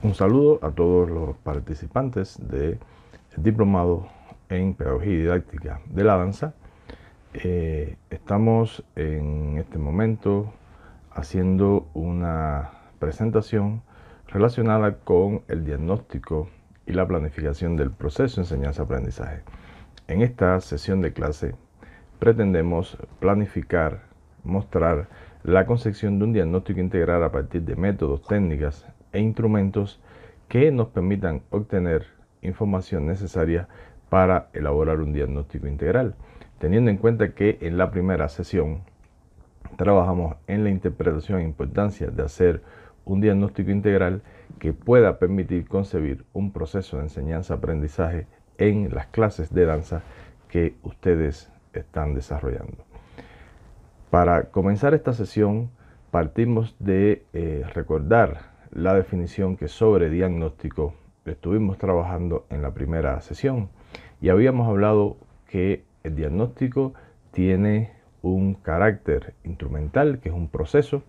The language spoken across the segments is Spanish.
Un saludo a todos los participantes del Diplomado en Pedagogía y Didáctica de la Danza. Estamos en este momento haciendo una presentación relacionada con el diagnóstico y la planificación del proceso de enseñanza-aprendizaje. En esta sesión de clase pretendemos planificar, mostrar la concepción de un diagnóstico integral a partir de métodos, técnicas e instrumentos que nos permitan obtener información necesaria para elaborar un diagnóstico integral, teniendo en cuenta que en la primera sesión trabajamos en la interpretación e importancia de hacer un diagnóstico integral que pueda permitir concebir un proceso de enseñanza-aprendizaje en las clases de danza que ustedes están desarrollando. Para comenzar esta sesión partimos de recordar la definición que sobre diagnóstico estuvimos trabajando en la primera sesión y habíamos hablado que el diagnóstico tiene un carácter instrumental, que es un proceso,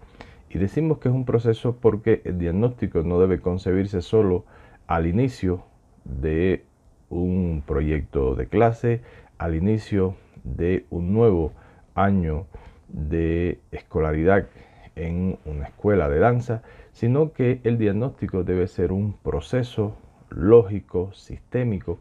y decimos que es un proceso porque el diagnóstico no debe concebirse solo al inicio de un proyecto de clase, al inicio de un nuevo año de escolaridad en una escuela de danza, sino que el diagnóstico debe ser un proceso lógico, sistémico,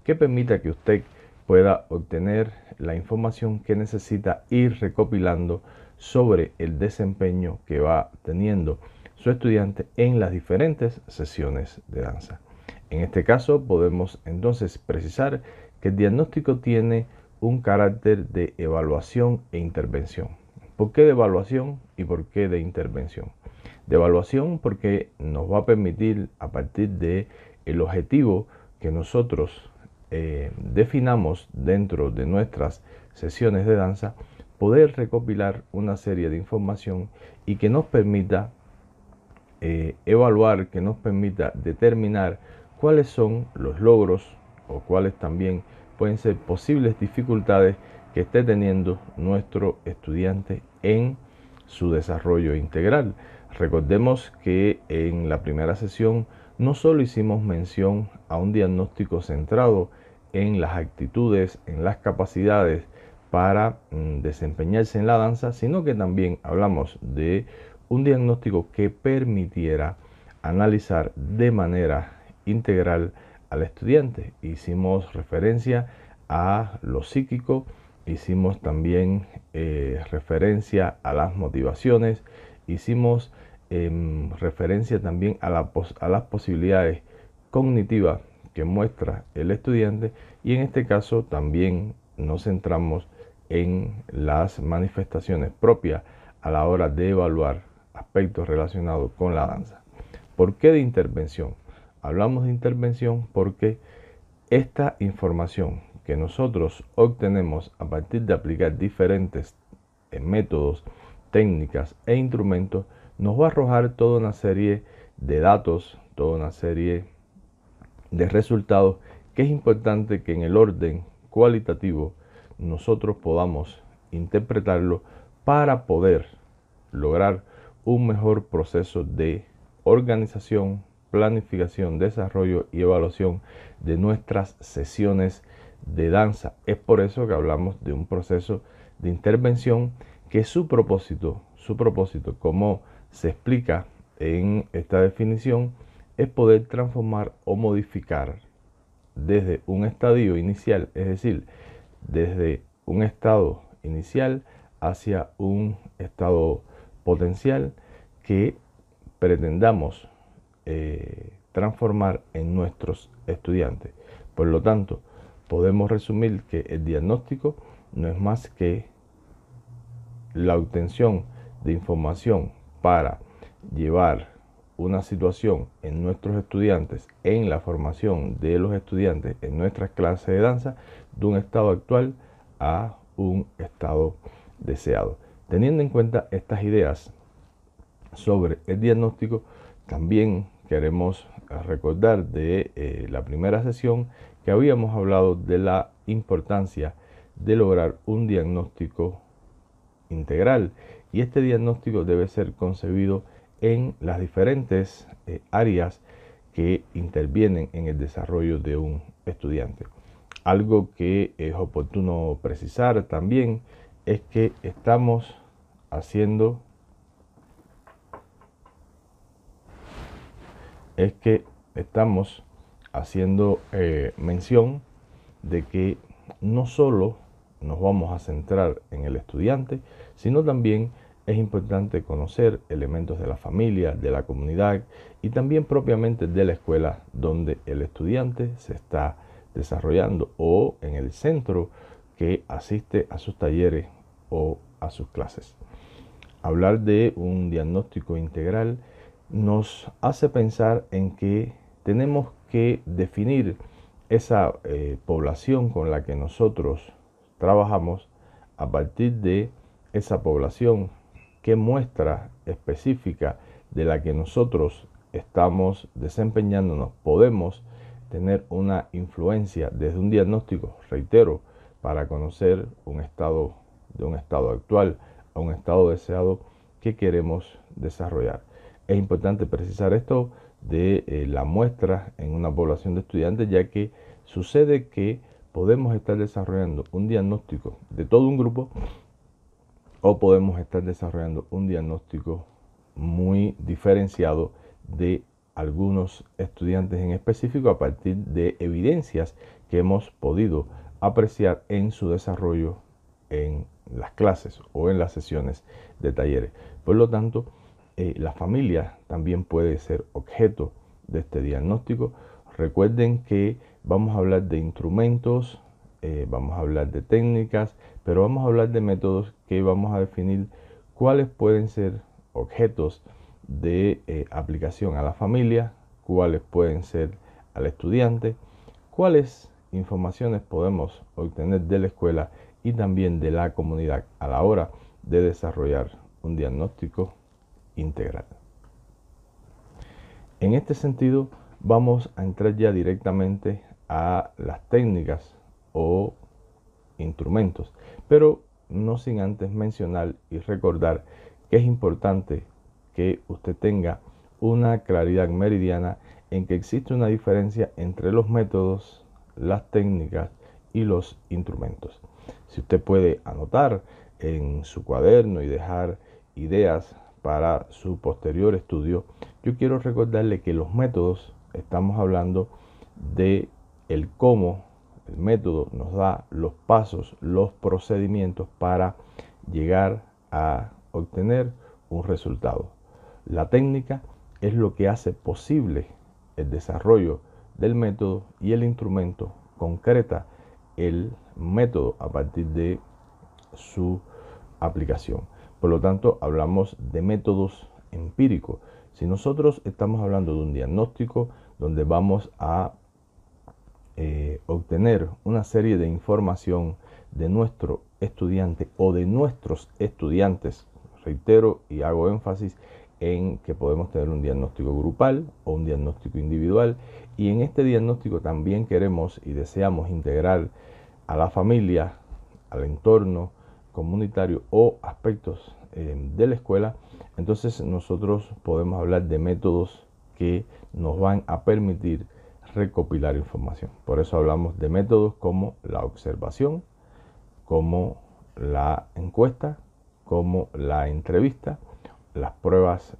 que permita que usted pueda obtener la información que necesita ir recopilando sobre el desempeño que va teniendo su estudiante en las diferentes sesiones de danza. En este caso podemos entonces precisar que el diagnóstico tiene un carácter de evaluación e intervención. ¿Por qué de evaluación y por qué de intervención? De evaluación porque nos va a permitir, a partir de el objetivo que nosotros definamos dentro de nuestras sesiones de danza, poder recopilar una serie de información y que nos permita evaluar, que nos permita determinar cuáles son los logros o cuáles también pueden ser posibles dificultades que esté teniendo nuestro estudiante en su desarrollo integral. Recordemos que en la primera sesión no solo hicimos mención a un diagnóstico centrado en las actitudes, en las capacidades para desempeñarse en la danza, sino que también hablamos de un diagnóstico que permitiera analizar de manera integral al estudiante. Hicimos referencia a lo psíquico, hicimos también referencia a las motivaciones, hicimos referencia también a las posibilidades cognitivas que muestra el estudiante, y en este caso también nos centramos en las manifestaciones propias a la hora de evaluar aspectos relacionados con la danza. ¿Por qué de intervención? Hablamos de intervención porque esta información que nosotros obtenemos a partir de aplicar diferentes métodos, técnicas e instrumentos nos va a arrojar toda una serie de datos, toda una serie de resultados que es importante que en el orden cualitativo nosotros podamos interpretarlo para poder lograr un mejor proceso de organización, planificación, desarrollo y evaluación de nuestras sesiones de danza. Es por eso que hablamos de un proceso de intervención que su propósito, como se explica en esta definición, es poder transformar o modificar desde un estadio inicial, es decir, desde un estado inicial hacia un estado potencial que pretendamos transformar en nuestros estudiantes. Por lo tanto, podemos resumir que el diagnóstico no es más que la obtención de información para llevar una situación en nuestros estudiantes, en la formación de los estudiantes en nuestras clases de danza, de un estado actual a un estado deseado. Teniendo en cuenta estas ideas sobre el diagnóstico, también queremos recordar de la primera sesión que habíamos hablado de la importancia de lograr un diagnóstico integral, y este diagnóstico debe ser concebido en las diferentes áreas que intervienen en el desarrollo de un estudiante. Algo que es oportuno precisar también es que estamos haciendo mención de que no solo nos vamos a centrar en el estudiante, sino también es importante conocer elementos de la familia, de la comunidad y también propiamente de la escuela donde el estudiante se está desarrollando o en el centro que asiste a sus talleres o a sus clases. Hablar de un diagnóstico integral nos hace pensar en que tenemos que definir esa población con la que nosotros trabajamos a partir de esa población, qué muestra específica de la que nosotros estamos desempeñándonos podemos tener una influencia desde un diagnóstico, reitero, para conocer un estado actual a un estado deseado que queremos desarrollar. Es importante precisar esto de la muestra en una población de estudiantes, ya que sucede que podemos estar desarrollando un diagnóstico de todo un grupo o podemos estar desarrollando un diagnóstico muy diferenciado de algunos estudiantes en específico a partir de evidencias que hemos podido apreciar en su desarrollo en las clases o en las sesiones de talleres. Por lo tanto, la familia también puede ser objeto de este diagnóstico. Recuerden que vamos a hablar de instrumentos, vamos a hablar de técnicas, pero vamos a hablar de métodos que vamos a definir cuáles pueden ser objetos de aplicación a la familia, cuáles pueden ser al estudiante, cuáles informaciones podemos obtener de la escuela y también de la comunidad a la hora de desarrollar un diagnóstico integral. En este sentido, vamos a entrar ya directamente a las técnicas o instrumentos, pero no sin antes mencionar y recordar que es importante que usted tenga una claridad meridiana en que existe una diferencia entre los métodos, las técnicas y los instrumentos. Si usted puede anotar en su cuaderno y dejar ideas para su posterior estudio, yo quiero recordarle que los métodos, estamos hablando de el cómo. El método nos da los pasos, los procedimientos para llegar a obtener un resultado. La técnica es lo que hace posible el desarrollo del método y el instrumento concreta el método a partir de su aplicación. Por lo tanto, hablamos de métodos empíricos. Si nosotros estamos hablando de un diagnóstico donde vamos a obtener una serie de información de nuestro estudiante o de nuestros estudiantes, reitero y hago énfasis en que podemos tener un diagnóstico grupal o un diagnóstico individual, y en este diagnóstico también queremos y deseamos integrar a la familia, al entorno comunitario o aspectos de la escuela. Entonces nosotros podemos hablar de métodos que nos van a permitir recopilar información. Por eso hablamos de métodos como la observación, como la encuesta, como la entrevista, las pruebas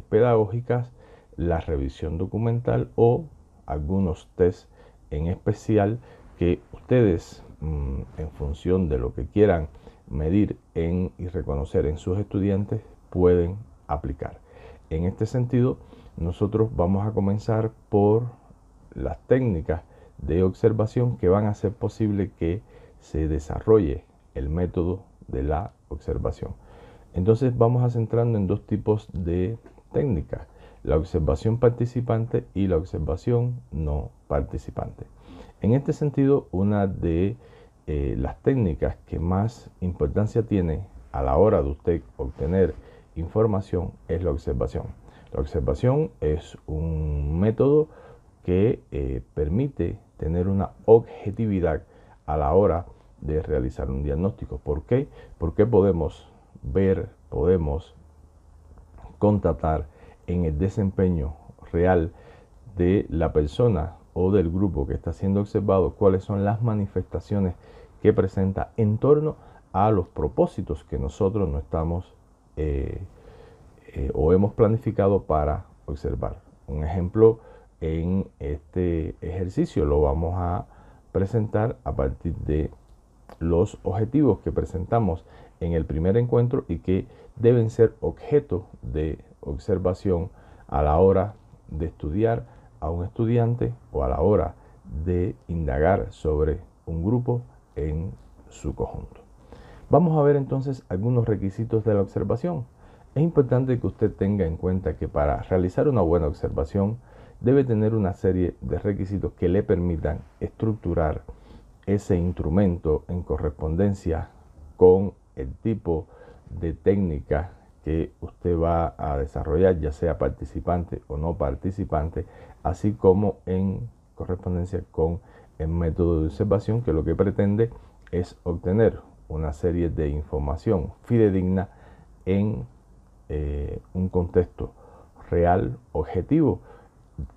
pedagógicas, la revisión documental o algunos test en especial que ustedes en función de lo que quieran medir y reconocer en sus estudiantes pueden aplicar. En este sentido, nosotros vamos a comenzar por las técnicas de observación que van a hacer posible que se desarrolle el método de la observación. Entonces vamos a centrarnos en dos tipos de técnicas: la observación participante y la observación no participante. En este sentido, una de las técnicas que más importancia tiene a la hora de usted obtener información es la observación. La observación es un método que permite tener una objetividad a la hora de realizar un diagnóstico. ¿Por qué? Porque podemos ver, podemos constatar en el desempeño real de la persona o del grupo que está siendo observado, cuáles son las manifestaciones que presenta en torno a los propósitos que nosotros no estamos o hemos planificado para observar. Un ejemplo en este ejercicio lo vamos a presentar a partir de los objetivos que presentamos en el primer encuentro y que deben ser objeto de observación a la hora de estudiar a un estudiante o a la hora de indagar sobre un grupo en su conjunto. Vamos a ver entonces algunos requisitos de la observación. Es importante que usted tenga en cuenta que para realizar una buena observación debe tener una serie de requisitos que le permitan estructurar ese instrumento en correspondencia con el tipo de técnica que usted va a desarrollar, ya sea participante o no participante, así como en correspondencia con el método de observación, que lo que pretende es obtener una serie de información fidedigna en un contexto real, objetivo,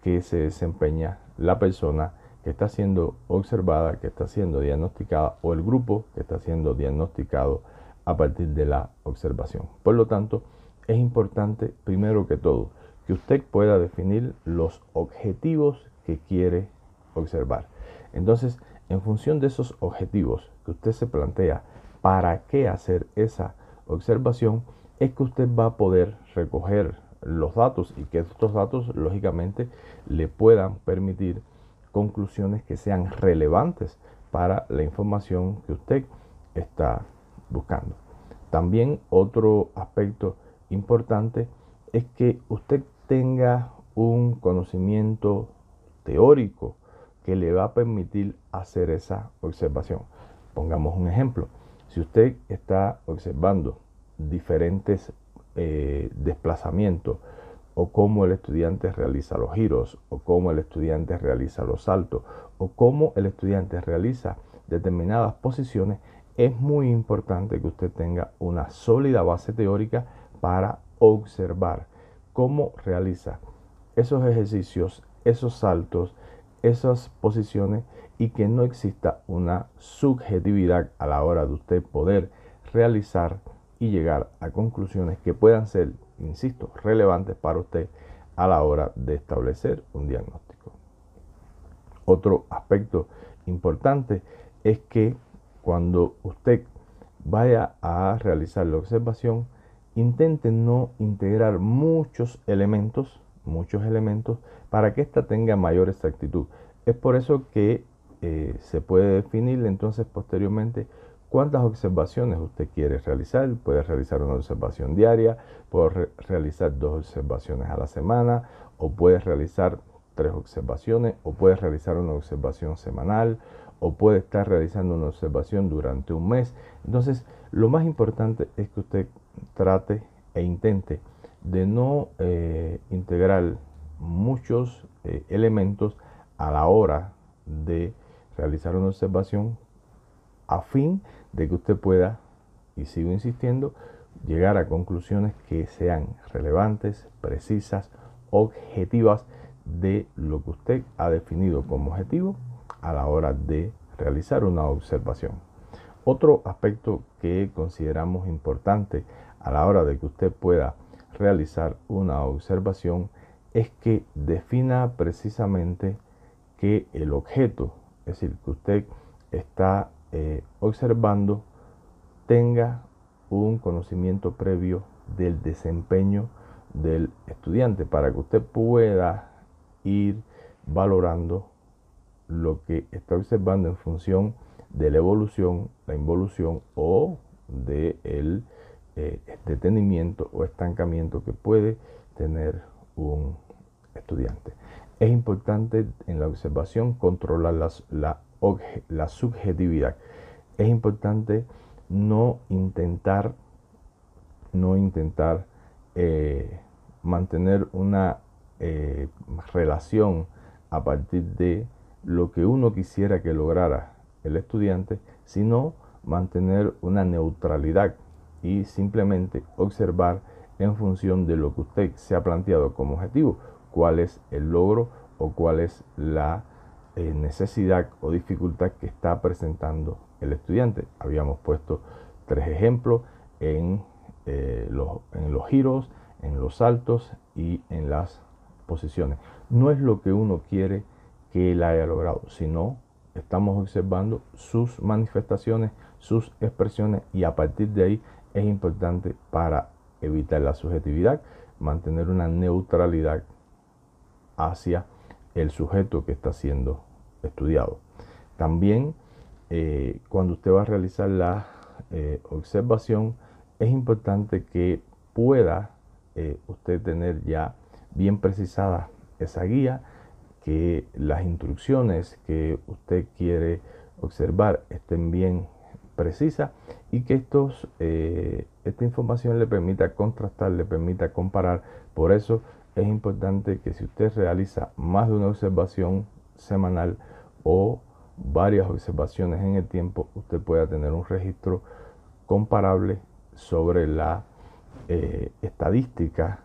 que se desempeña la persona que está siendo observada, que está siendo diagnosticada, o el grupo que está siendo diagnosticado a partir de la observación. Por lo tanto, es importante, primero que todo, que usted pueda definir los objetivos que quiere observar. Entonces, en función de esos objetivos que usted se plantea, ¿para qué hacer esa observación? Es que usted va a poder recoger los datos y que estos datos, lógicamente, le puedan permitir conclusiones que sean relevantes para la información que usted está buscando. También otro aspecto importante es que usted tenga un conocimiento teórico que le va a permitir hacer esa observación. Pongamos un ejemplo. Si usted está observando diferentes desplazamientos, o cómo el estudiante realiza los giros, o cómo el estudiante realiza los saltos, o cómo el estudiante realiza determinadas posiciones, es muy importante que usted tenga una sólida base teórica para observar cómo realiza esos ejercicios, esos saltos, esas posiciones, y que no exista una subjetividad a la hora de usted poder realizar y llegar a conclusiones que puedan ser, insisto, relevantes para usted a la hora de establecer un diagnóstico. Otro aspecto importante es que cuando usted vaya a realizar la observación, intente no integrar muchos elementos para que ésta tenga mayor exactitud. Es por eso que se puede definir entonces posteriormente cuántas observaciones usted quiere realizar. Puede realizar una observación diaria, puede realizar 2 observaciones a la semana, o puede realizar 3 observaciones, o puede realizar una observación semanal, o puede estar realizando una observación durante un mes. Entonces, lo más importante es que usted trate e intente de no integrar muchos elementos a la hora de realizar una observación, a fin de que usted pueda, y sigo insistiendo, llegar a conclusiones que sean relevantes, precisas, objetivas de lo que usted ha definido como objetivo a la hora de realizar una observación. Otro aspecto que consideramos importante a la hora de que usted pueda realizar una observación es que defina precisamente que el objeto, es decir, que usted está observando, tenga un conocimiento previo del desempeño del estudiante, para que usted pueda ir valorando lo que está observando en función de la evolución, la involución o del detenimiento o estancamiento que puede tener un estudiante. Es importante en la observación controlar la subjetividad. Es importante no intentar mantener una relación a partir de lo que uno quisiera que lograra el estudiante, sino mantener una neutralidad y simplemente observar en función de lo que usted se ha planteado como objetivo, cuál es el logro o cuál es la necesidad o dificultad que está presentando el estudiante. Habíamos puesto 3 ejemplos en los giros, en los saltos y en las posiciones. No es lo que uno quiere que él haya logrado, sino estamos observando sus manifestaciones, sus expresiones, y a partir de ahí es importante, para evitar la subjetividad, mantener una neutralidad hacia el sujeto que está siendo estudiado. También cuando usted va a realizar la observación, es importante que pueda usted tener ya bien precisada esa guía, que las instrucciones que usted quiere observar estén bien precisas y que esta información le permita contrastar, le permita comparar. Por eso es importante que si usted realiza más de una observación semanal o varias observaciones en el tiempo, usted pueda tener un registro comparable sobre la estadística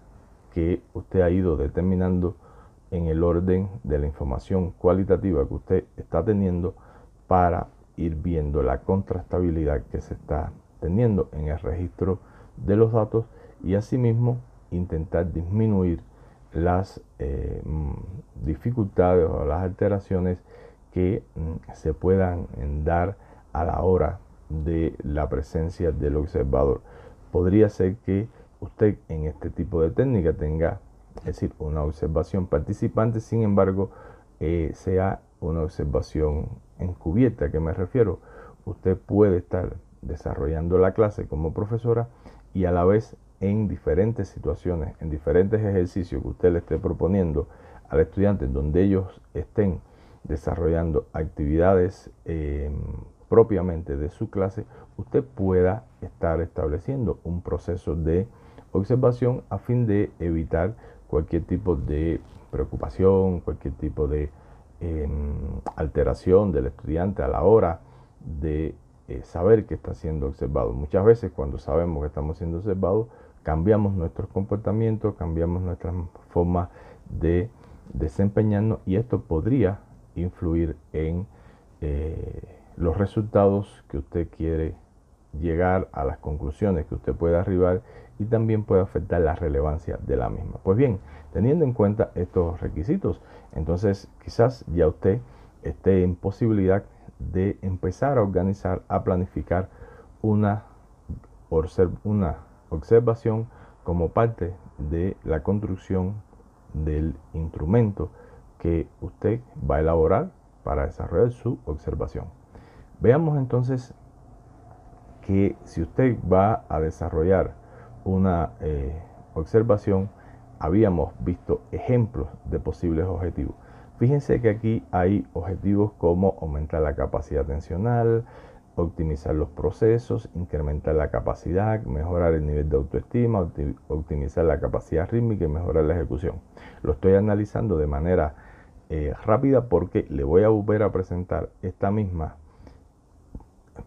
que usted ha ido determinando en el orden de la información cualitativa que usted está teniendo, para ir viendo la contrastabilidad que se está teniendo en el registro de los datos, y asimismo intentar disminuir las dificultades o las alteraciones que se puedan dar a la hora de la presencia del observador. Podría ser que usted en este tipo de técnica tenga, es decir, una observación participante, sin embargo, sea una observación encubierta. ¿A qué me refiero? Usted puede estar desarrollando la clase como profesora y a la vez en diferentes situaciones, en diferentes ejercicios que usted le esté proponiendo al estudiante, donde ellos estén desarrollando actividades propiamente de su clase, usted pueda estar estableciendo un proceso de observación a fin de evitar cualquier tipo de preocupación, cualquier tipo de alteración del estudiante a la hora de saber que está siendo observado. Muchas veces, cuando sabemos que estamos siendo observados, cambiamos nuestros comportamientos, cambiamos nuestra forma de desempeñarnos, y esto podría influir en los resultados que usted quiere llegar, a las conclusiones que usted pueda arribar, y también puede afectar la relevancia de la misma. Pues bien, teniendo en cuenta estos requisitos, entonces quizás ya usted esté en posibilidad de empezar a organizar, a planificar una observación como parte de la construcción del instrumento que usted va a elaborar para desarrollar su observación. Veamos entonces que si usted va a desarrollar una observación, habíamos visto ejemplos de posibles objetivos. Fíjense que aquí hay objetivos como aumentar la capacidad atencional, optimizar los procesos, incrementar la capacidad, mejorar el nivel de autoestima, optimizar la capacidad rítmica y mejorar la ejecución. Lo estoy analizando de manera rápida porque le voy a volver a presentar esta misma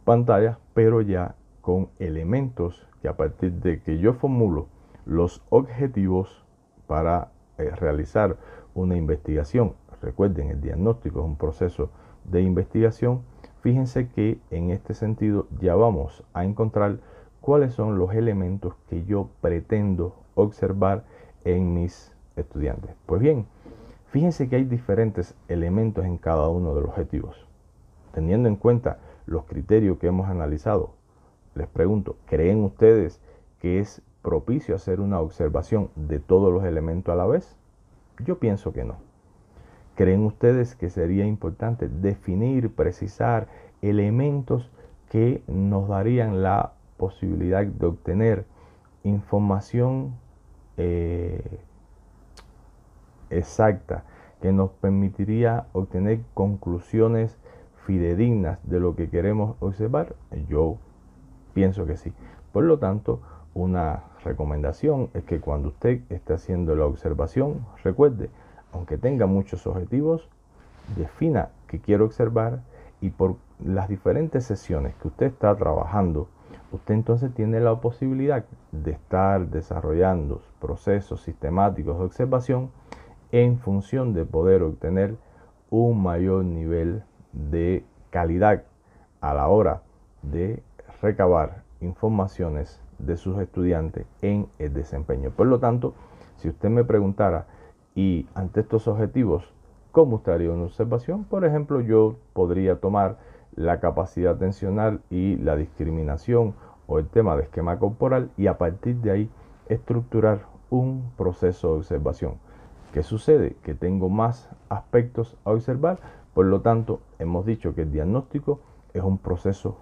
pantalla, pero ya con elementos que, a partir de que yo formulo los objetivos para realizar una investigación. Recuerden, el diagnóstico es un proceso de investigación. Fíjense que en este sentido ya vamos a encontrar cuáles son los elementos que yo pretendo observar en mis estudiantes. Pues bien, fíjense que hay diferentes elementos en cada uno de los objetivos. Teniendo en cuenta los criterios que hemos analizado, les pregunto, ¿creen ustedes que es propicio hacer una observación de todos los elementos a la vez? Yo pienso que no. ¿Creen ustedes que sería importante definir, precisar elementos que nos darían la posibilidad de obtener información exacta, que nos permitiría obtener conclusiones fidedignas de lo que queremos observar? Yo pienso que sí. Por lo tanto, una recomendación es que cuando usted esté haciendo la observación, recuerde, aunque tenga muchos objetivos, defina qué quiere observar, y por las diferentes sesiones que usted está trabajando, usted entonces tiene la posibilidad de estar desarrollando procesos sistemáticos de observación en función de poder obtener un mayor nivel de calidad a la hora de recabar informaciones de sus estudiantes en el desempeño. Por lo tanto, si usted me preguntara, y ante estos objetivos, ¿cómo usted haría una observación? Por ejemplo, yo podría tomar la capacidad atencional y la discriminación o el tema de esquema corporal y a partir de ahí estructurar un proceso de observación. ¿Qué sucede? Que tengo más aspectos a observar, por lo tanto, hemos dicho que el diagnóstico es un proceso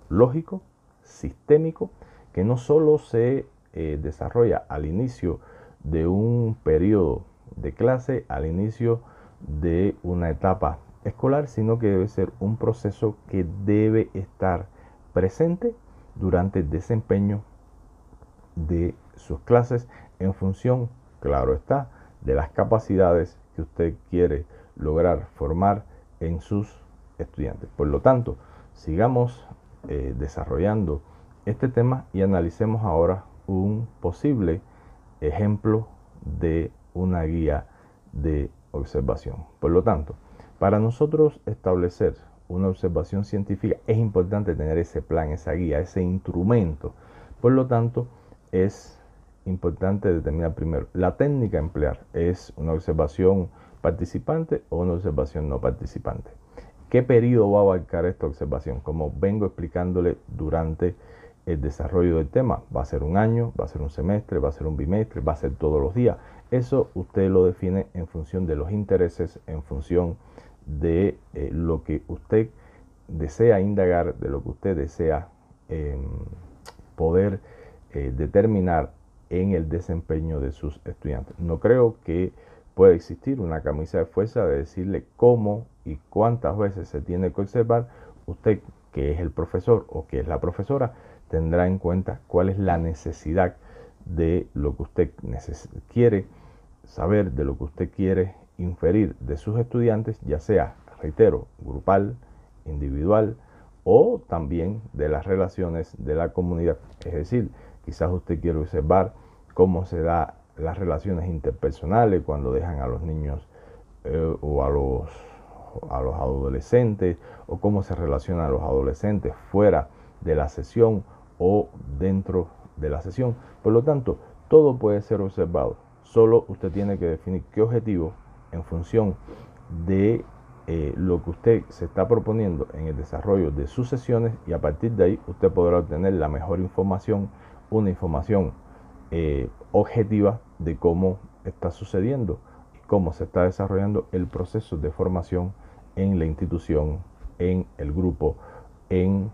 lógico, sistémico, que no solo se desarrolla al inicio de un periodo de clase, al inicio de una etapa escolar, sino que debe ser un proceso que debe estar presente durante el desempeño de sus clases en función, claro está, de las capacidades que usted quiere lograr formar en sus estudiantes. Por lo tanto, sigamos desarrollando este tema y analicemos ahora un posible ejemplo de una guía de observación. Por lo tanto, para nosotros establecer una observación científica es importante tener ese plan, esa guía, ese instrumento. Por lo tanto, es importante determinar primero la técnica a emplear. ¿Es una observación participante o una observación no participante? ¿Qué periodo va a abarcar esta observación? Como vengo explicándole durante el desarrollo del tema, va a ser un año, va a ser un semestre, va a ser un bimestre, va a ser todos los días. Eso usted lo define en función de los intereses, en función de lo que usted desea indagar, de lo que usted desea poder determinar en el desempeño de sus estudiantes. No creo que pueda existir una camisa de fuerza de decirle cómo y cuántas veces se tiene que observar. Usted, que es el profesor o que es la profesora, tendrá en cuenta cuál es la necesidad de lo que usted quiere saber, de lo que usted quiere inferir de sus estudiantes, ya sea, reitero, grupal, individual o también de las relaciones de la comunidad. Es decir, quizás usted quiere observar cómo se da las relaciones interpersonales cuando dejan a los niños o a los adolescentes, o cómo se relacionan los adolescentes fuera de la sesión o dentro de la sesión. Por lo tanto, todo puede ser observado. Solo usted tiene que definir qué objetivo en función de lo que usted se está proponiendo en el desarrollo de sus sesiones, y a partir de ahí usted podrá obtener la mejor información, una información objetiva de cómo está sucediendo y cómo se está desarrollando el proceso de formación en la institución, en el grupo, en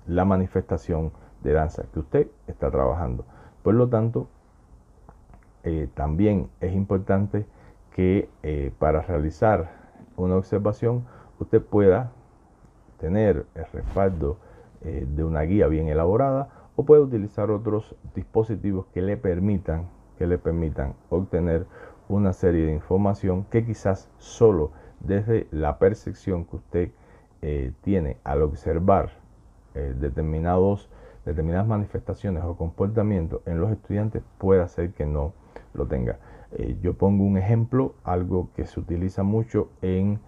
la manifestación de danza que usted está trabajando. Por lo tanto, también es importante que para realizar una observación usted pueda tener el respaldo de una guía bien elaborada, o puede utilizar otros dispositivos que le permitan obtener una serie de información que quizás solo desde la percepción que usted tiene al observar determinadas manifestaciones o comportamientos en los estudiantes puede hacer que no lo tenga. Yo pongo un ejemplo, algo que se utiliza mucho en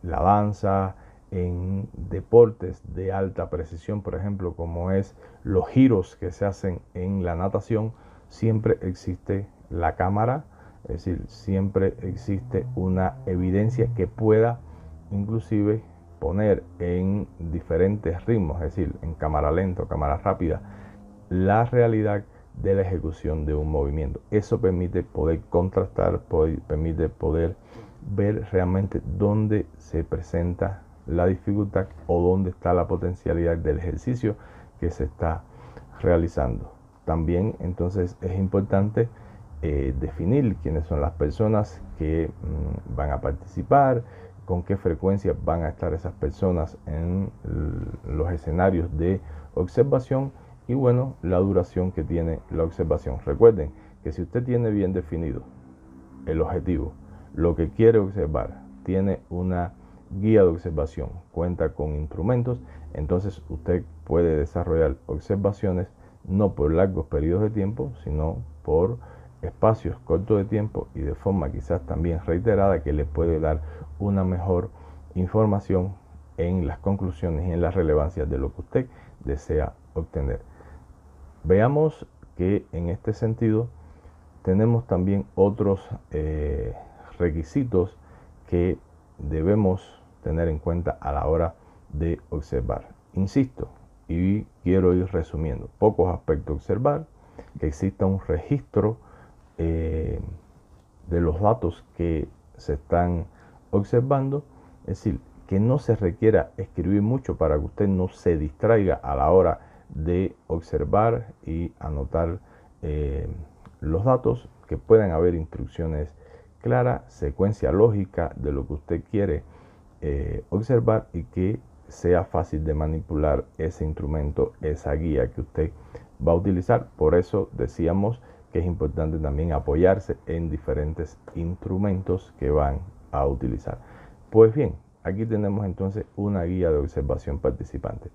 la danza, en deportes de alta precisión, por ejemplo, como es los giros que se hacen en la natación. Siempre existe la cámara, es decir, siempre existe una evidencia que pueda inclusive poner en diferentes ritmos, es decir, en cámara lenta o cámara rápida, la realidad de la ejecución de un movimiento. Eso permite poder contrastar, permite poder ver realmente dónde se presenta la dificultad o dónde está la potencialidad del ejercicio que se está realizando. También entonces es importante definir quiénes son las personas que van a participar, con qué frecuencia van a estar esas personas en los escenarios de observación y bueno, la duración que tiene la observación. Recuerden que si usted tiene bien definido el objetivo, lo que quiere observar, tiene una guía de observación, cuenta con instrumentos, entonces usted puede desarrollar observaciones no por largos periodos de tiempo, sino por espacios cortos de tiempo y de forma quizás también reiterada, que le puede dar una mejor información en las conclusiones y en las relevancias de lo que usted desea obtener. Veamos que en este sentido tenemos también otros requisitos que debemos tener en cuenta a la hora de observar. Insisto, y quiero ir resumiendo: pocos aspectos a observar, que exista un registro de los datos que se están observando, es decir, que no se requiera escribir mucho para que usted no se distraiga a la hora de observar y anotar los datos, que puedan haber instrucciones claras, secuencia lógica de lo que usted quiere observar, y que sea fácil de manipular ese instrumento, esa guía que usted va a utilizar. Por eso decíamos que es importante también apoyarse en diferentes instrumentos que van a utilizar. Pues bien, aquí tenemos entonces una guía de observación participante.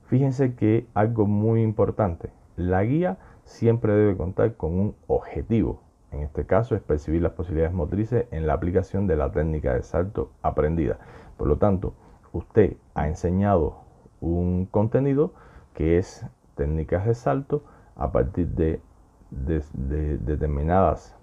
Fíjense que algo muy importante: la guía siempre debe contar con un objetivo. En este caso es percibir las posibilidades motrices en la aplicación de la técnica de salto aprendida. Por lo tanto, usted ha enseñado un contenido que es técnicas de salto a partir de determinadas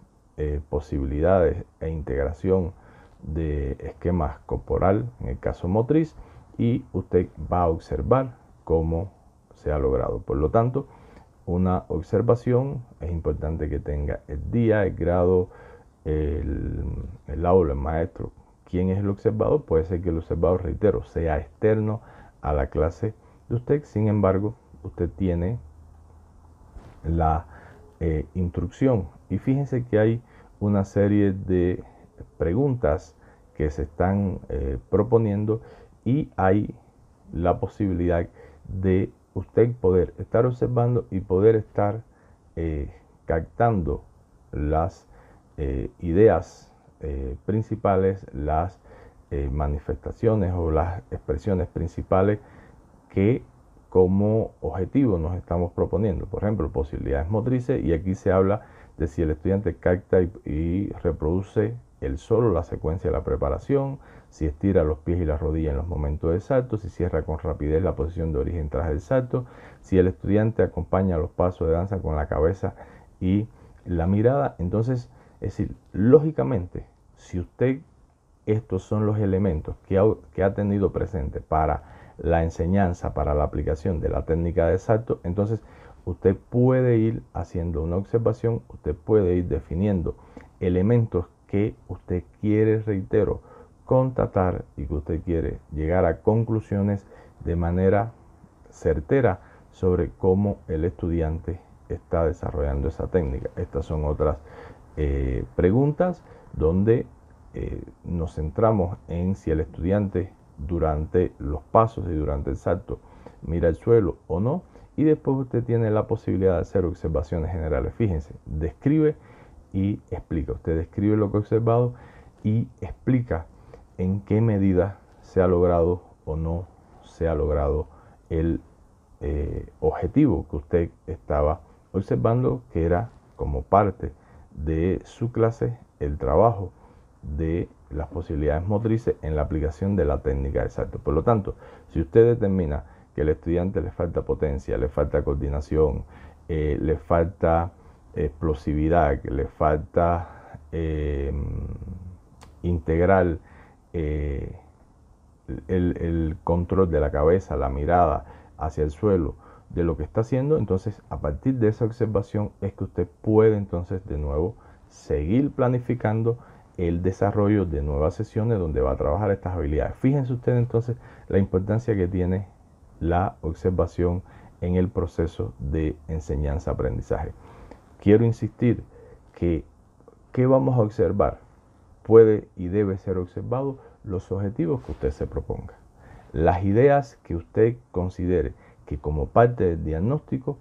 posibilidades e integración de esquemas corporal, en el caso motriz, y usted va a observar cómo se ha logrado. Por lo tanto, una observación es importante que tenga el día, el grado, el aula, el maestro. ¿Quién es el observador? Puede ser que el observador, reitero, sea externo a la clase de usted. Sin embargo, usted tiene la instrucción. Y fíjense que hay una serie de preguntas que se están proponiendo, y hay la posibilidad de usted poder estar observando y poder estar captando las ideas principales, las manifestaciones o las expresiones principales que como objetivo nos estamos proponiendo. Por ejemplo, posibilidades motrices, y aquí se habla de si el estudiante capta y reproduce él solo la secuencia de la preparación, si estira los pies y las rodillas en los momentos del salto, si cierra con rapidez la posición de origen tras el salto, si el estudiante acompaña los pasos de danza con la cabeza y la mirada. Entonces, es decir, lógicamente, si usted, estos son los elementos que ha tenido presente para la enseñanza, para la aplicación de la técnica de salto, entonces usted puede ir haciendo una observación, usted puede ir definiendo elementos que usted quiere, reitero, constatar, y que usted quiere llegar a conclusiones de manera certera sobre cómo el estudiante está desarrollando esa técnica. Estas son otras preguntas donde nos centramos en si el estudiante durante los pasos y durante el salto mira el suelo o no, y después usted tiene la posibilidad de hacer observaciones generales. Fíjense, describe y explica. Usted describe lo que ha observado y explica en qué medida se ha logrado o no se ha logrado el objetivo que usted estaba observando, que era como parte de su clase el trabajo de las posibilidades motrices en la aplicación de la técnica de salto. Por lo tanto, si usted determina que al estudiante le falta potencia, le falta coordinación, le falta explosividad, que le falta integrar el control de la cabeza, la mirada hacia el suelo de lo que está haciendo, entonces a partir de esa observación es que usted puede entonces de nuevo seguir planificando el desarrollo de nuevas sesiones donde va a trabajar estas habilidades. Fíjense ustedes entonces la importancia que tiene la observación en el proceso de enseñanza-aprendizaje. Quiero insistir que ¿qué vamos a observar? Puede y debe ser observado los objetivos que usted se proponga, las ideas que usted considere que como parte del diagnóstico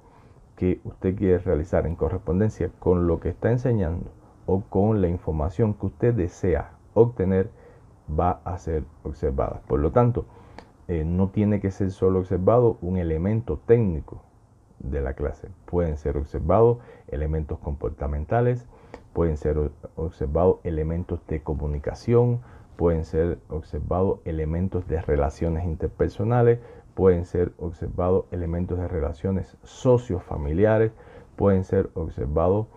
que usted quiere realizar en correspondencia con lo que está enseñando o con la información que usted desea obtener, va a ser observada. Por lo tanto, no tiene que ser solo observado un elemento técnico de la clase. Pueden ser observados elementos comportamentales, pueden ser observados elementos de comunicación, pueden ser observados elementos de relaciones interpersonales, pueden ser observados elementos de relaciones sociofamiliares, pueden ser observados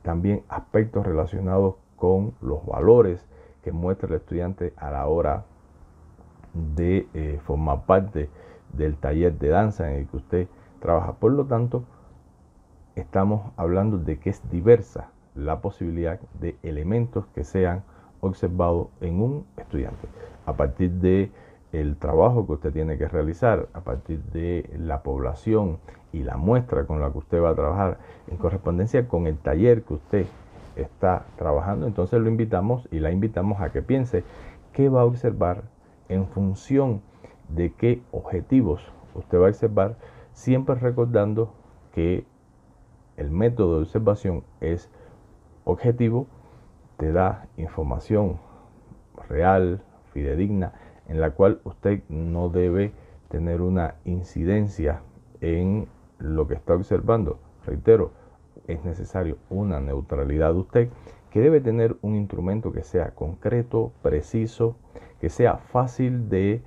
también aspectos relacionados con los valores que muestra el estudiante a la hora de formar parte del taller de danza en el que usted trabaja. Por lo tanto, estamos hablando de que es diversa la posibilidad de elementos que sean observados en un estudiante a partir de el trabajo que usted tiene que realizar, a partir de la población y la muestra con la que usted va a trabajar en correspondencia con el taller que usted está trabajando. Entonces lo invitamos y la invitamos a que piense qué va a observar en función de qué objetivos usted va a observar, siempre recordando que el método de observación es objetivo, te da información real, fidedigna, en la cual usted no debe tener una incidencia en lo que está observando. Reitero, es necesario una neutralidad de usted, que debe tener un instrumento que sea concreto, preciso, que sea fácil de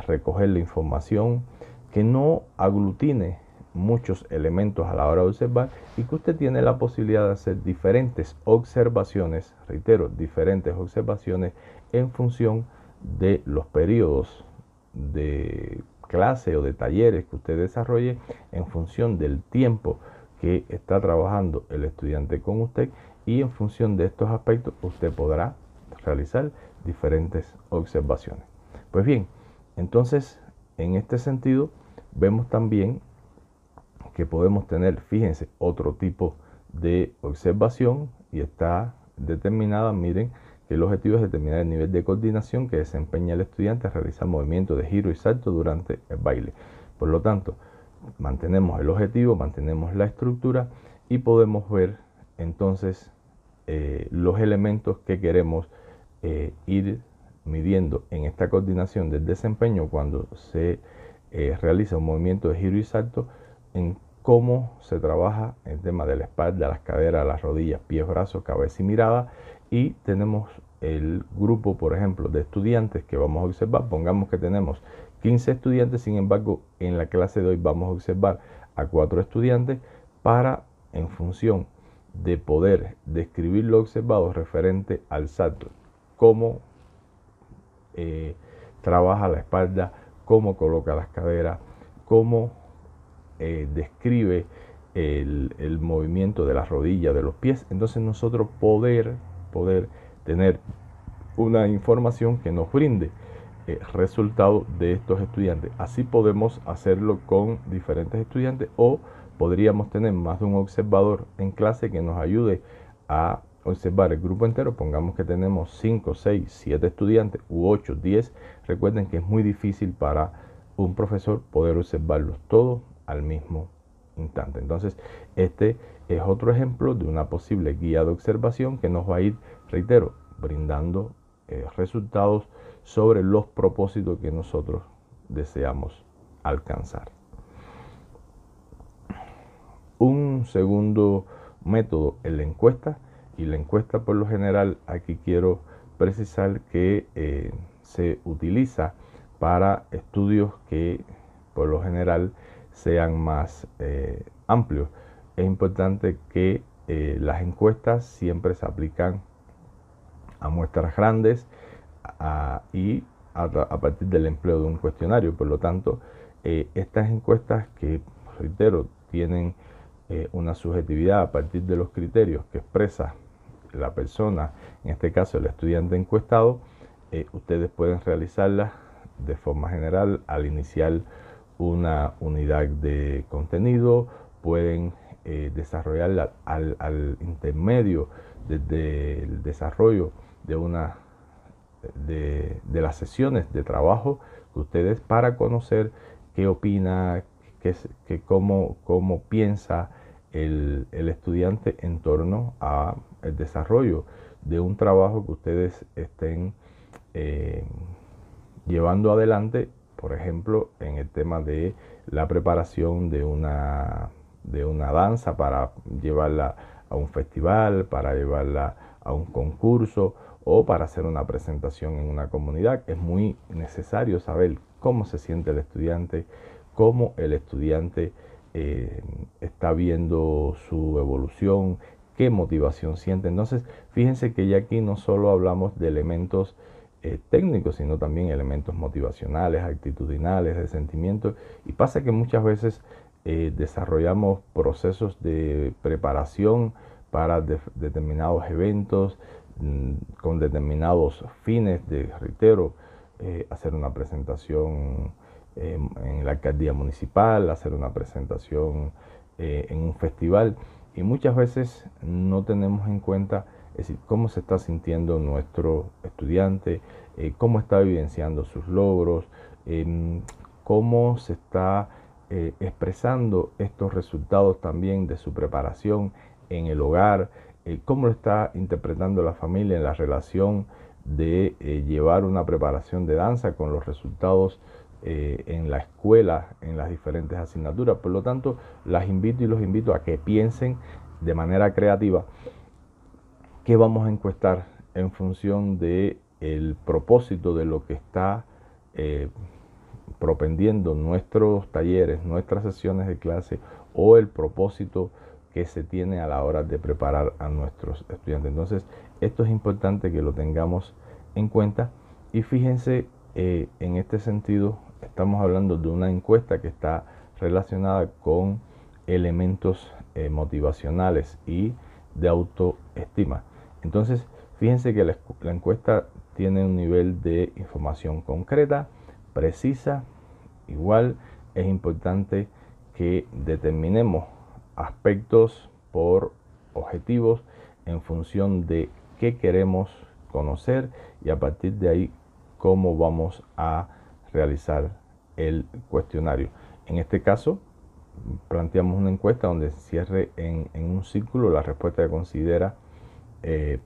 recoger la información, que no aglutine muchos elementos a la hora de observar y que usted tiene la posibilidad de hacer diferentes observaciones, reitero, diferentes observaciones en función de los periodos de clase o de talleres que usted desarrolle, en función del tiempo que está trabajando el estudiante con usted, y en función de estos aspectos usted podrá realizar diferentes observaciones. Pues bien, entonces en este sentido vemos también que podemos tener, fíjense, otro tipo de observación, y está determinada, miren, que el objetivo es determinar el nivel de coordinación que desempeña el estudiante al realizar movimientos de giro y salto durante el baile. Por lo tanto, mantenemos el objetivo, mantenemos la estructura y podemos ver entonces los elementos que queremos ir midiendo en esta coordinación del desempeño cuando se realiza un movimiento de giro y salto, en cómo se trabaja el tema de la espalda, las caderas, las rodillas, pies, brazos, cabeza y mirada. Y tenemos el grupo, por ejemplo, de estudiantes que vamos a observar. Pongamos que tenemos 15 estudiantes, sin embargo, en la clase de hoy vamos a observar a 4 estudiantes para, en función de poder describir lo observado referente al salto, cómo trabaja la espalda, cómo coloca las caderas, cómo describe el movimiento de las rodillas, de los pies. Entonces nosotros poder tener una información que nos brinde resultado de estos estudiantes. Así podemos hacerlo con diferentes estudiantes, o podríamos tener más de un observador en clase que nos ayude a observar el grupo entero. Pongamos que tenemos 5, 6, 7 estudiantes u 8, 10. Recuerden que es muy difícil para un profesor poder observarlos todos al mismo instante. Entonces, este es otro ejemplo de una posible guía de observación que nos va a ir, reitero, brindando resultados sobre los propósitos que nosotros deseamos alcanzar. Un segundo método es la encuesta, y la encuesta por lo general, aquí quiero precisar que se utiliza para estudios que por lo general sean más amplios. Es importante que las encuestas siempre se aplican a muestras grandes y a partir del empleo de un cuestionario. Por lo tanto, estas encuestas, que reitero, tienen una subjetividad a partir de los criterios que expresa la persona, en este caso el estudiante encuestado, ustedes pueden realizarlas de forma general al iniciar una unidad de contenido, pueden desarrollarla al intermedio desde el desarrollo de las sesiones de trabajo que ustedes, para conocer qué opina, cómo piensa el estudiante en torno a el desarrollo de un trabajo que ustedes estén llevando adelante. Por ejemplo, en el tema de la preparación de una danza para llevarla a un festival, para llevarla a un concurso o para hacer una presentación en una comunidad. Es muy necesario saber cómo se siente el estudiante, cómo el estudiante está viendo su evolución, qué motivación siente. Entonces, fíjense que ya aquí no solo hablamos de elementos técnicos, sino también elementos motivacionales, actitudinales, de sentimientos. Y pasa que muchas veces desarrollamos procesos de preparación para determinados eventos, con determinados fines, reitero, hacer una presentación en la alcaldía municipal, hacer una presentación en un festival, y muchas veces no tenemos en cuenta, es decir, cómo se está sintiendo nuestro estudiante, cómo está vivenciando sus logros, cómo se está expresando estos resultados también de su preparación en el hogar, cómo lo está interpretando la familia en la relación de llevar una preparación de danza con los resultados en la escuela, en las diferentes asignaturas. Por lo tanto, las invito y los invito a que piensen de manera creativa qué vamos a encuestar en función de el propósito de lo que está propendiendo nuestros talleres, nuestras sesiones de clase, o el propósito que se tiene a la hora de preparar a nuestros estudiantes. Entonces, esto es importante que lo tengamos en cuenta. Y fíjense, en este sentido, estamos hablando de una encuesta que está relacionada con elementos motivacionales y de autoestima. Entonces, fíjense que la encuesta tiene un nivel de información concreta, precisa. Igual es importante que determinemos aspectos por objetivos en función de qué queremos conocer, y a partir de ahí cómo vamos a realizar el cuestionario. En este caso, planteamos una encuesta donde cierre en un círculo la respuesta que considera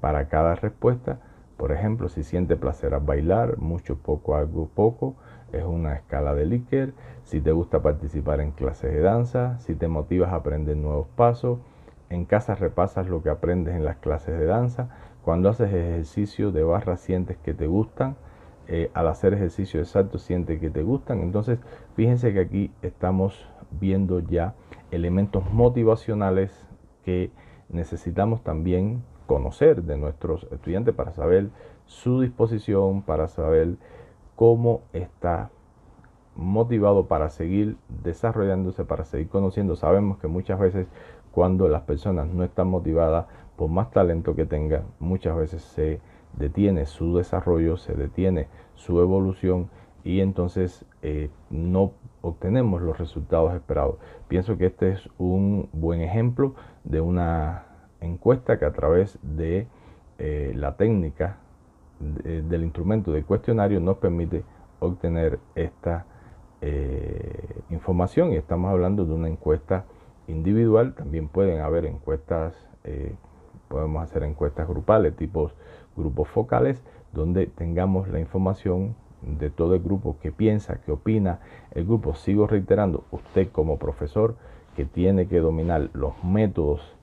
para cada respuesta. Por ejemplo, si siente placer al bailar, mucho, poco, algo, poco, es una escala de Likert. Si te gusta participar en clases de danza, si te motivas a aprender nuevos pasos, en casa repasas lo que aprendes en las clases de danza, cuando haces ejercicio de barra sientes que te gustan, al hacer ejercicio de salto sientes que te gustan. Entonces, fíjense que aquí estamos viendo ya elementos motivacionales que necesitamos también conocer de nuestros estudiantes para saber su disposición, para saber cómo está motivado para seguir desarrollándose, para seguir conociendo. Sabemos que muchas veces cuando las personas no están motivadas, por más talento que tengan, muchas veces se detiene su desarrollo, se detiene su evolución, y entonces no obtenemos los resultados esperados. Pienso que este es un buen ejemplo de una encuesta que a través de la técnica del instrumento de cuestionario nos permite obtener esta información. Y estamos hablando de una encuesta individual. También pueden haber encuestas, podemos hacer encuestas grupales, tipos grupos focales, donde tengamos la información de todo el grupo, que piensa, que opina el grupo. Sigo reiterando, usted como profesor que tiene que dominar los métodos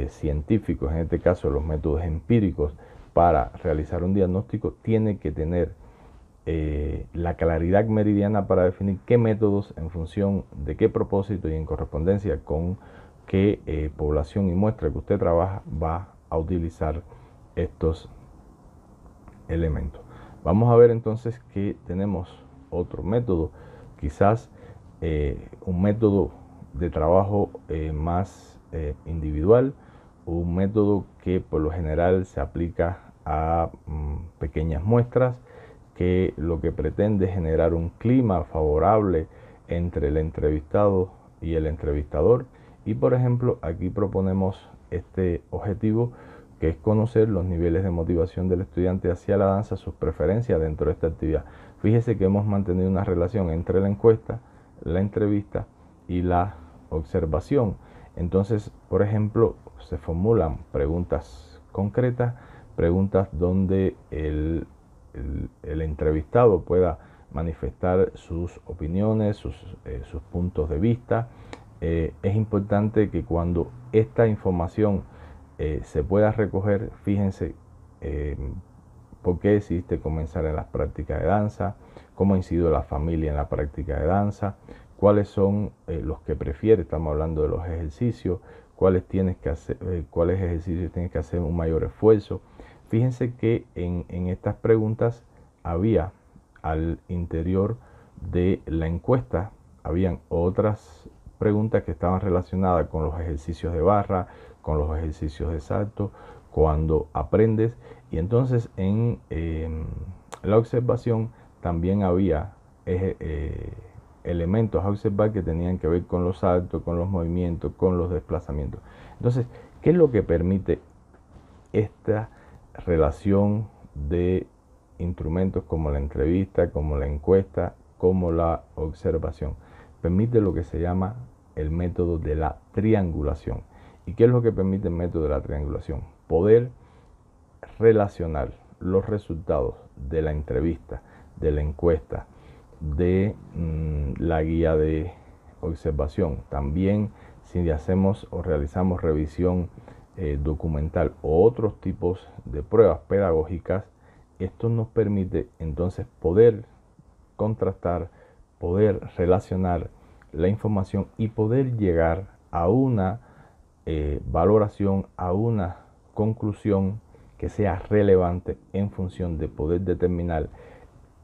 científicos, en este caso los métodos empíricos, para realizar un diagnóstico, tiene que tener la claridad meridiana para definir qué métodos, en función de qué propósito y en correspondencia con qué población y muestra que usted trabaja, va a utilizar estos elementos. Vamos a ver entonces que tenemos otro método, quizás un método de trabajo más individual, un método que por lo general se aplica a pequeñas muestras, que lo que pretende es generar un clima favorable entre el entrevistado y el entrevistador. Y por ejemplo, aquí proponemos este objetivo, que es conocer los niveles de motivación del estudiante hacia la danza, sus preferencias dentro de esta actividad. Fíjese que hemos mantenido una relación entre la encuesta, la entrevista y la observación. Entonces, por ejemplo, se formulan preguntas concretas, preguntas donde el entrevistado pueda manifestar sus opiniones, sus puntos de vista. Es importante que cuando esta información se pueda recoger. Fíjense por qué decidiste comenzar en las prácticas de danza, cómo ha incidido la familia en la práctica de danza, cuáles son los que prefieres. Estamos hablando de los ejercicios, cuáles ejercicios tienes que hacer un mayor esfuerzo. Fíjense que en estas preguntas había al interior de la encuesta, habían otras preguntas que estaban relacionadas con los ejercicios de barra, con los ejercicios de salto, cuando aprendes. Y entonces en la observación también había elementos a observar que tenían que ver con los saltos, con los movimientos, con los desplazamientos. Entonces, ¿qué es lo que permite esta relación de instrumentos como la entrevista, como la encuesta, como la observación? Permite lo que se llama el método de la triangulación. ¿Y qué es lo que permite el método de la triangulación? Poder relacionar los resultados de la entrevista, de la encuesta, de la guía de observación. También si hacemos o realizamos revisión documental o otros tipos de pruebas pedagógicas, esto nos permite entonces poder contrastar, poder relacionar la información y poder llegar a una valoración, a una conclusión que sea relevante en función de poder determinar,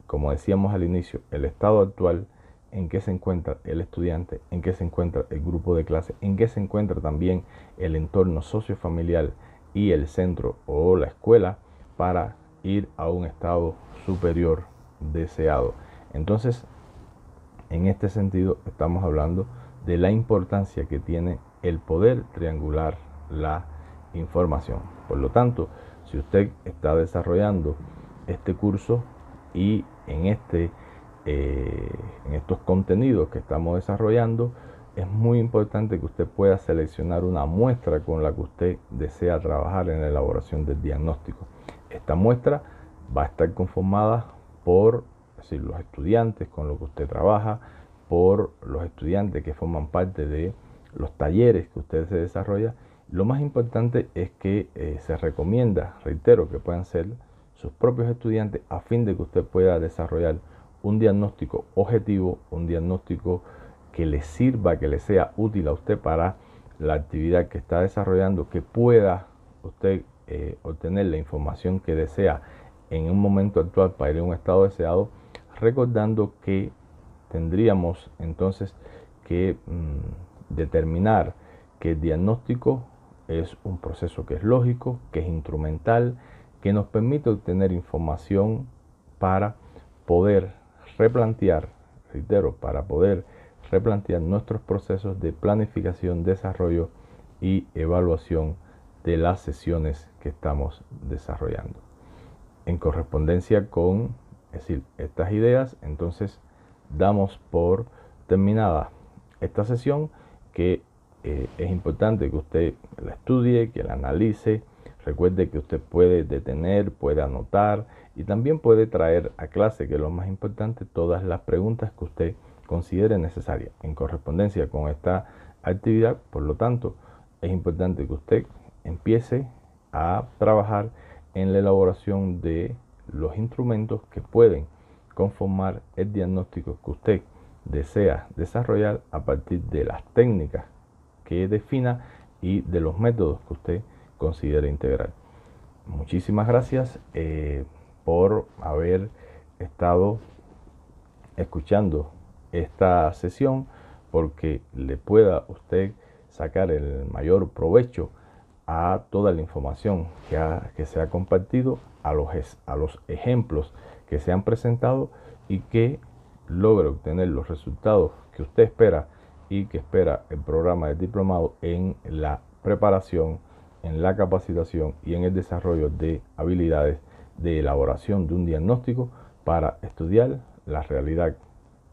como decíamos al inicio, el estado actual, en qué se encuentra el estudiante, en qué se encuentra el grupo de clase, en qué se encuentra también el entorno sociofamiliar y el centro o la escuela, para ir a un estado superior deseado. Entonces, en este sentido, estamos hablando de la importancia que tiene el poder triangular la información. Por lo tanto, si usted está desarrollando este curso y en estos contenidos que estamos desarrollando, es muy importante que usted pueda seleccionar una muestra con la que usted desea trabajar en la elaboración del diagnóstico. Esta muestra va a estar conformada por los estudiantes con los que usted trabaja, por los estudiantes que forman parte de los talleres que usted se desarrolla. Lo más importante es que se recomienda, reitero, que puedan ser sus propios estudiantes, a fin de que usted pueda desarrollar un diagnóstico objetivo, un diagnóstico que le sirva, que le sea útil a usted para la actividad que está desarrollando, que pueda usted obtener la información que desea en un momento actual para ir a un estado deseado, recordando que tendríamos entonces que determinar que el diagnóstico es un proceso que es lógico, que es instrumental, que nos permite obtener información para poder replantear, reitero, para poder replantear nuestros procesos de planificación, desarrollo y evaluación de las sesiones que estamos desarrollando. En correspondencia con estas ideas, entonces damos por terminada esta sesión, que es importante que usted la estudie, que la analice. Recuerde que usted puede detener, puede anotar y también puede traer a clase, que es lo más importante, todas las preguntas que usted considere necesarias en correspondencia con esta actividad. Por lo tanto, es importante que usted empiece a trabajar en la elaboración de los instrumentos que pueden conformar el diagnóstico que usted desea desarrollar a partir de las técnicas que defina y de los métodos que usted considere integrar. Muchísimas gracias por haber estado escuchando esta sesión, porque le pueda usted sacar el mayor provecho a toda la información que se ha compartido, a los ejemplos que se han presentado, y que logre obtener los resultados que usted espera y que espera el programa de diplomado en la preparación, en la capacitación y en el desarrollo de habilidades de elaboración de un diagnóstico para estudiar la realidad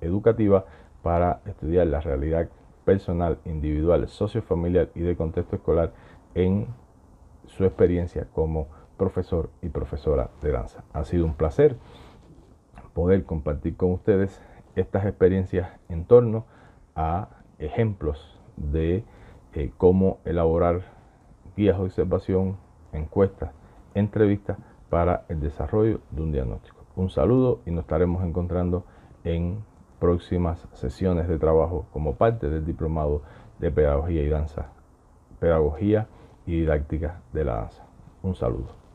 educativa, para estudiar la realidad personal, individual, sociofamiliar y de contexto escolar en su experiencia como profesor y profesora de danza. Ha sido un placer poder compartir con ustedes estas experiencias en torno a ejemplos de cómo elaborar guías de observación, encuestas, entrevistas para el desarrollo de un diagnóstico. Un saludo y nos estaremos encontrando en próximas sesiones de trabajo como parte del diplomado de pedagogía y danza, pedagogía y didáctica de la danza. Un saludo.